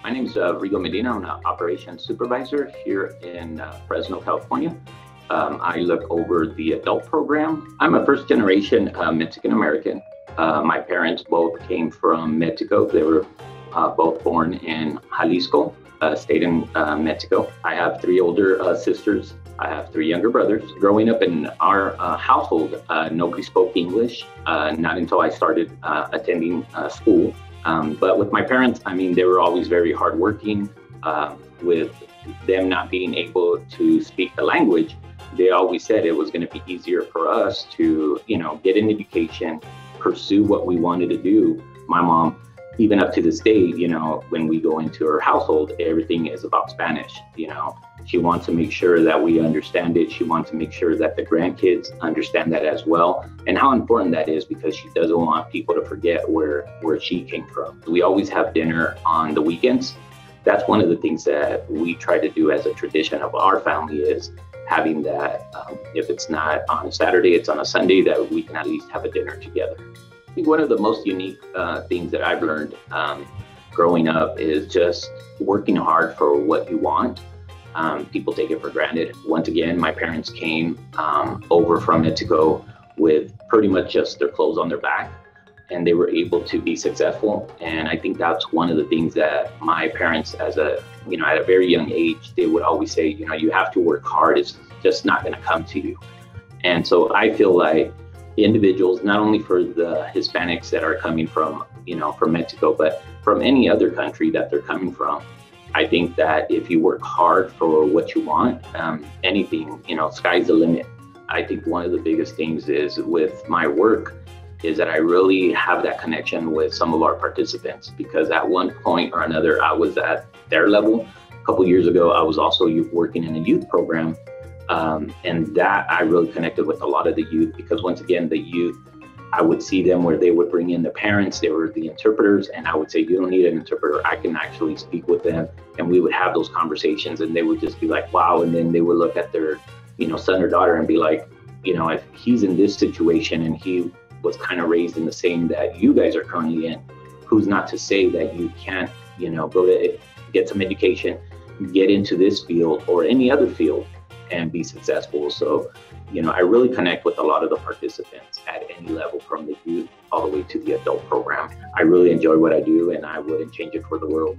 My name is Rigo Medina. I'm an Operations Supervisor here in Fresno, California. I look over the adult program. I'm a first generation Mexican American. My parents both came from Mexico. They were both born in Jalisco, state in Mexico. I have three older sisters. I have three younger brothers. Growing up in our household, nobody spoke English, not until I started attending school. But with my parents, they were always very hardworking. With them not being able to speak the language, they always said it was going to be easier for us to, get an education, pursue what we wanted to do. My mom, even up to this day, when we go into her household, everything is about Spanish. She wants to make sure that we understand it. She wants to make sure that the grandkids understand that as well, and how important that is, because she doesn't want people to forget where she came from. We always have dinner on the weekends. That's one of the things that we try to do as a tradition of our family, is having that, if it's not on a Saturday, it's on a Sunday, that we can at least have a dinner together. I think one of the most unique things that I've learned growing up is just working hard for what you want. People take it for granted. Once again, my parents came over from Mexico with pretty much just their clothes on their back, and they were able to be successful. And I think that's one of the things that my parents, at a very young age, they would always say, you have to work hard. It's just not going to come to you. And so I feel like individuals, not only for the Hispanics that are coming from, from Mexico, but from any other country that they're coming from, I think that if you work hard for what you want, anything, sky's the limit. I think one of the biggest things is with my work is that I really have that connection with some of our participants, because at one point or another, I was at their level. A couple years ago, I was also working in a youth program. And that I really connected with a lot of the youth, because once again, the youth, I would see them where they would bring in the parents, they were the interpreters, and I would say, you don't need an interpreter, I can actually speak with them. And we would have those conversations, and they would just be like, wow. And then they would look at their, son or daughter and be like, if he's in this situation and he was kind of raised in the same that you guys are currently in, who's not to say that you can't, go to get some education, get into this field or any other field and be successful. So, I really connect with a lot of the participants at any level, from the youth all the way to the adult program. I really enjoy what I do, and I wouldn't change it for the world.